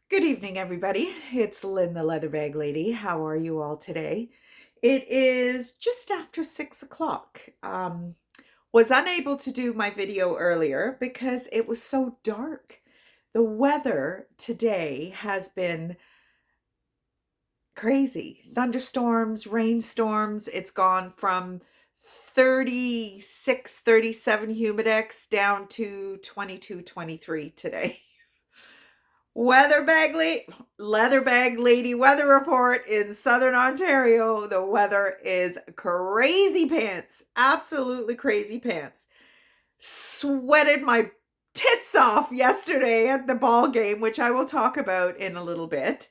Good evening, everybody. It's Lynn, the Leather Bag Lady. How are you all today? It is just after 6 o'clock. Was unable to do my video earlier because it was so dark. The weather today has been crazy. Thunderstorms, rainstorms. It's gone from 36, 37 humidex down to 22, 23 today. Leather bag lady weather report in southern Ontario. The weather is crazy pants, absolutely crazy pants. Sweated my tits off yesterday at the ball game, which I will talk about in a little bit.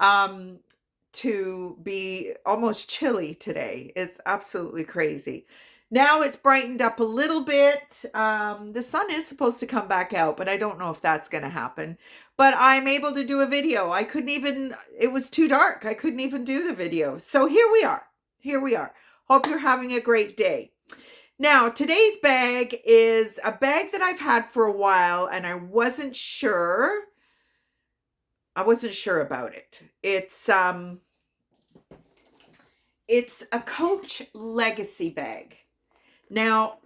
To be almost chilly today. It's absolutely crazy. Now it's brightened up a little bit. The sun is supposed to come back out, but I don't know if that's going to happen. But I'm able to do a video. It was too dark. I couldn't even do the video. So here we are. Here we are. Hope you're having a great day. Now, today's bag is a bag that I've had for a while, and I wasn't sure about it. It's a Coach Legacy bag. Now,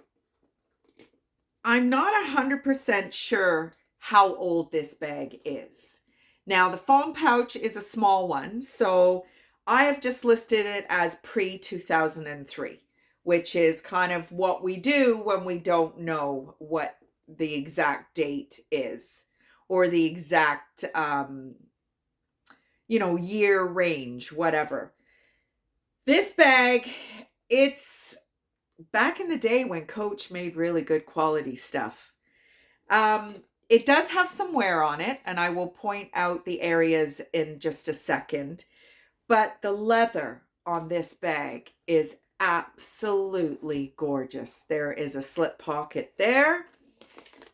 I'm not 100% sure how old this bag is. Now, the foam pouch is a small one, so I have just listed it as pre-2003, which is kind of what we do when we don't know what the exact date is or the exact, year range, whatever. This bag, it's back in the day when Coach made really good quality stuff. It does have some wear on it, and I will point out the areas in just a second. But the leather on this bag is absolutely gorgeous. There is a slip pocket there.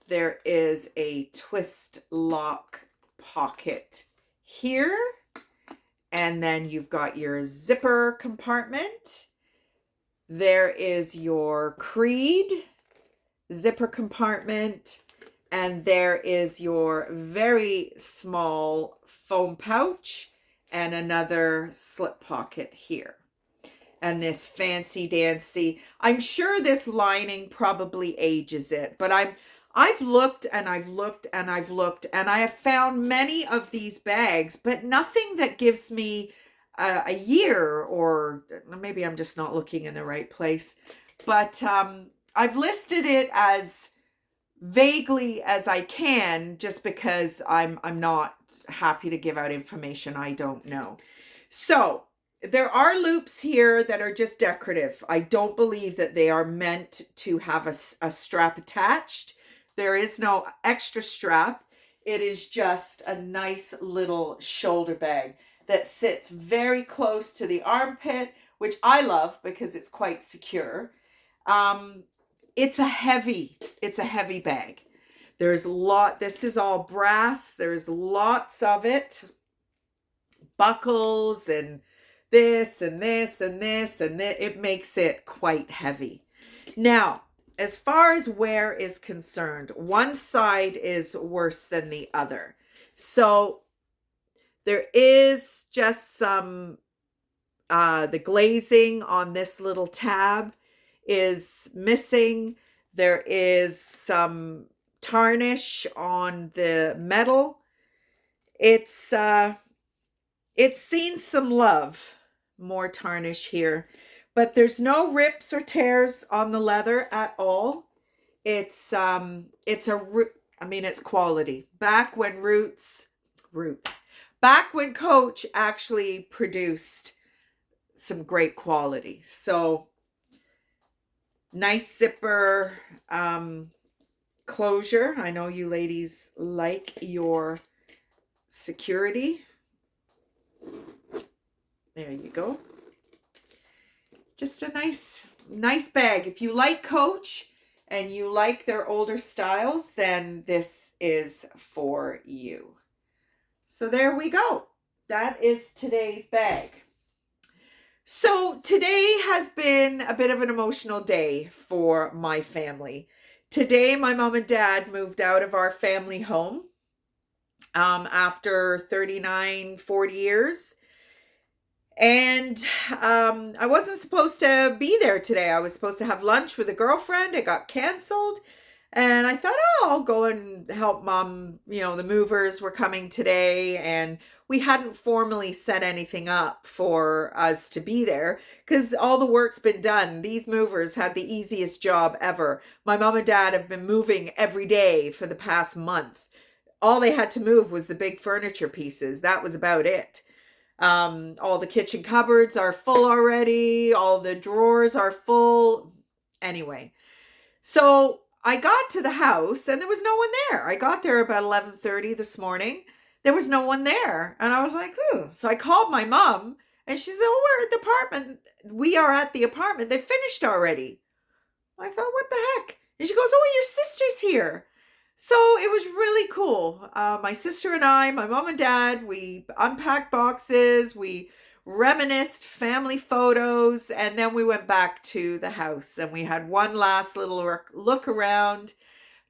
There is a twist lock pocket here. And then you've got your zipper compartment. There is your Creed zipper compartment. And there is your very small foam pouch and another slip pocket here. And this fancy dancy. I'm sure this lining probably ages it, but I've looked and I've looked and I've looked, and I have found many of these bags, but nothing that gives me a year, or maybe I'm just not looking in the right place. But I've listed it as vaguely as I can, just because I'm not happy to give out information I don't know. So there are loops here that are just decorative. I don't believe that they are meant to have a strap attached. There is no extra strap. It is just a nice little shoulder bag that sits very close to the armpit, which I love because it's quite secure. It's a heavy bag. This is all brass. There's lots of it. Buckles and this and this and this and this. It makes it quite heavy. Now, as far as wear is concerned, one side is worse than the other. So there is just some, the glazing on this little tab is missing. There is some tarnish on the metal. It's seen some love. More tarnish here. But there's no rips or tears on the leather at all. It's quality. Back when back when Coach actually produced some great quality. So nice zipper closure. I know you ladies like your security. There you go. Just a nice bag. If you like Coach and you like their older styles, then this is for you. So there we go. That is today's bag. So today has been a bit of an emotional day for my family. Today, my mom and dad moved out of our family home. after 39, 40 years. And I wasn't supposed to be there today. I was supposed to have lunch with a girlfriend. It got canceled. And I thought, oh, I'll go and help mom. The movers were coming today, and we hadn't formally set anything up for us to be there because all the work's been done. These movers had the easiest job ever. My mom and dad have been moving every day for the past month. All they had to move was the big furniture pieces. That was about it. All the kitchen cupboards are full already. All the drawers are full. Anyway, so I got to the house and there was no one there. I got there about 11:30 this morning. There was no one there. And I was like, oh. So I called my mom and she said, oh, we're at the apartment. We are at the apartment. They finished already. I thought, what the heck? And she goes, oh, your sister's here. So it was really cool. My sister and I, my mom and dad, we unpacked boxes, we reminisced family photos, and then we went back to the house and we had one last little look around,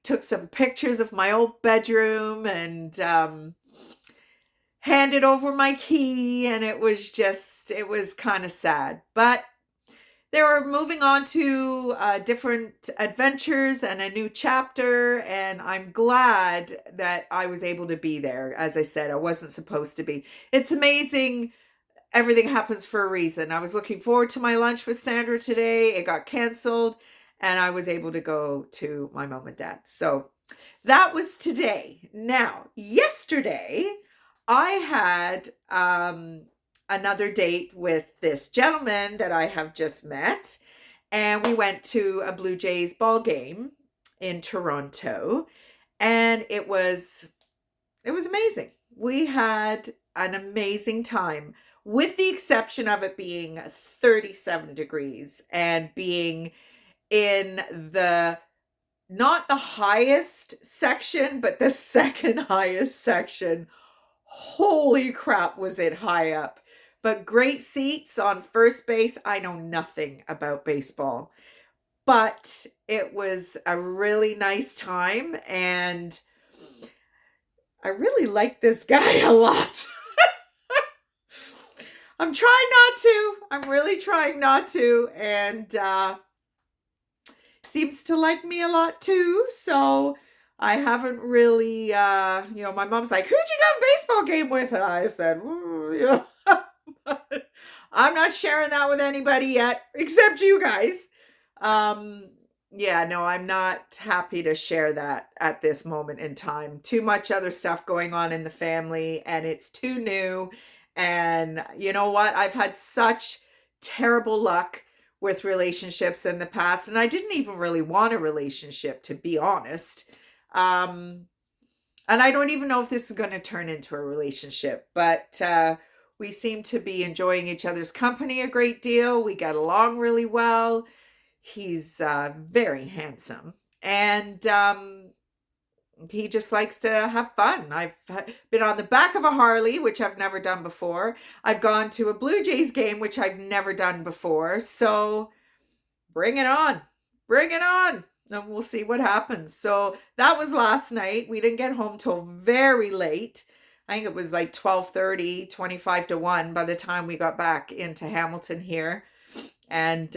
took some pictures of my old bedroom and handed over my key, and it was kind of sad. But they were moving on to different adventures and a new chapter, and I'm glad that I was able to be there. As I said, I wasn't supposed to be. It's amazing. Everything happens for a reason. I was looking forward to my lunch with Sandra today. It got canceled, and I was able to go to my mom and dad. So that was today. Now, yesterday, I had another date with this gentleman that I have just met, and we went to a Blue Jays ball game in Toronto, and it was amazing. We had an amazing time, with the exception of it being 37 degrees and being in the not the highest section, but the second highest section. Holy crap, was it high up. But great seats on first base. I know nothing about baseball, but it was a really nice time, and I really like this guy a lot. I'm trying not to. I'm really trying not to, and seems to like me a lot too, so I haven't really, my mom's like, who'd you go to a baseball game with? And I said, yeah. I'm not sharing that with anybody yet, except you guys. I'm not happy to share that at this moment in time. Too much other stuff going on in the family, and it's too new. And you know what? I've had such terrible luck with relationships in the past, and I didn't even really want a relationship, to be honest. And I don't even know if this is going to turn into a relationship, but we seem to be enjoying each other's company a great deal. We get along really well. He's very handsome, and he just likes to have fun. I've been on the back of a Harley, which I've never done before. I've gone to a Blue Jays game, which I've never done before. So bring it on. Bring it on. And we'll see what happens. So that was last night. We didn't get home till very late. I think it was like 12:30, 25 to 1 by the time we got back into Hamilton here. And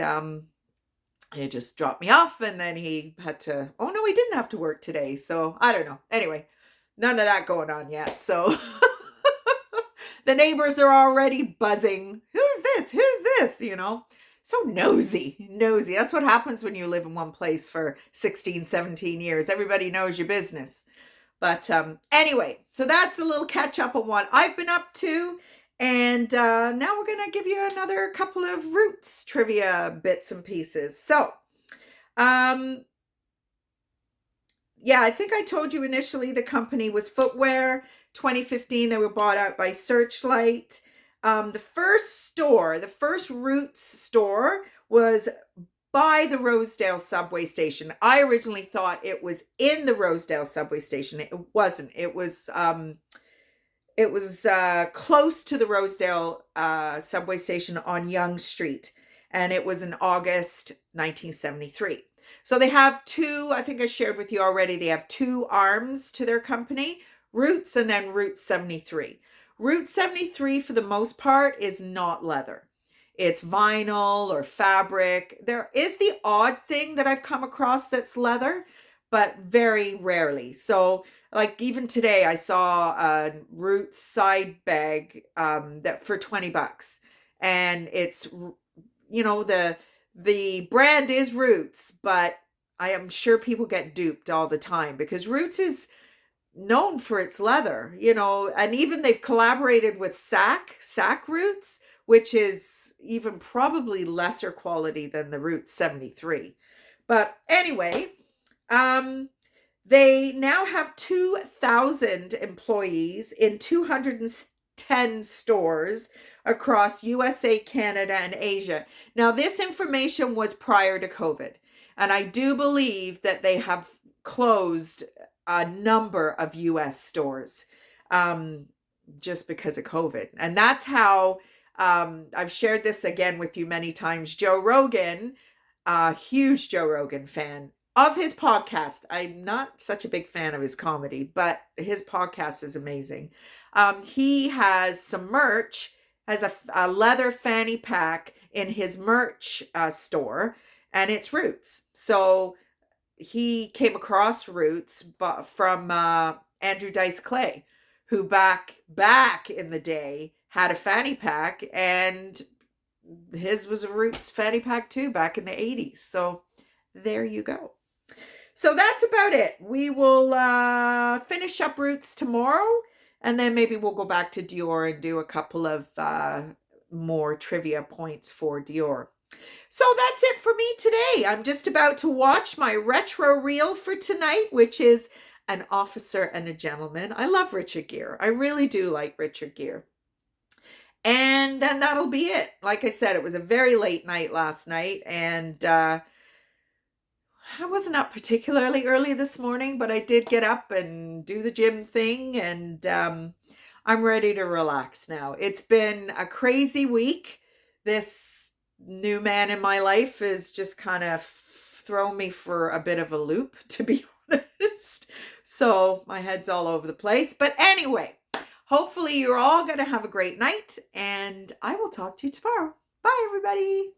he just dropped me off, and then he had to, oh no, he didn't have to work today. So I don't know. Anyway, none of that going on yet. So the neighbors are already buzzing. Who's this? Who's this? So nosy. That's what happens when you live in one place for 16, 17 years. Everybody knows your business. But anyway, so that's a little catch up on what I've been up to. And now we're going to give you another couple of roots trivia bits and pieces. So, I think I told you initially the company was Footwear. 2015, they were bought out by Searchlight. The first Roots store was by the Rosedale subway station. I originally thought it was in the Rosedale subway station. It wasn't. It was close to the Rosedale subway station on Yonge Street, and it was in August 1973. So they have two, I think I shared with you already, they have two arms to their company. Roots and then Roots 73. Roots 73 for the most part is not leather. It's vinyl or fabric. There is the odd thing that I've come across that's leather, but very rarely. So like even today I saw a Roots side bag that for $20, and it's, you know, the brand is Roots, but I am sure people get duped all the time because Roots is known for its leather, you know, and even they've collaborated with Sac Roots, which is even probably lesser quality than the Roots 73. But anyway, they now have 2,000 employees in 210 stores across USA, Canada, and Asia. Now, this information was prior to COVID, and I do believe that they have closed a number of US stores just because of COVID. And that's how I've shared this again with you many times. Joe Rogan, a huge Joe Rogan fan of his podcast. I'm not such a big fan of his comedy, but his podcast is amazing. He has some merch, has a leather fanny pack in his merch store, and it's Roots. So he came across Roots from Andrew Dice Clay, who back in the day had a fanny pack, and his was a Roots fanny pack too back in the 80s. So there you go. So that's about it. We will finish up Roots tomorrow, and then maybe we'll go back to Dior and do a couple of more trivia points for Dior. So that's it for me today. I'm just about to watch my retro reel for tonight, which is An Officer and a Gentleman. I love Richard Gere. I really do like Richard Gere. And then that'll be it. Like I said, it was a very late night last night, and I wasn't up particularly early this morning, but I did get up and do the gym thing, and I'm ready to relax now. It's been a crazy week. This new man in my life is just kind of thrown me for a bit of a loop, to be honest. So my head's all over the place. But anyway, hopefully you're all going to have a great night, and I will talk to you tomorrow. Bye, everybody.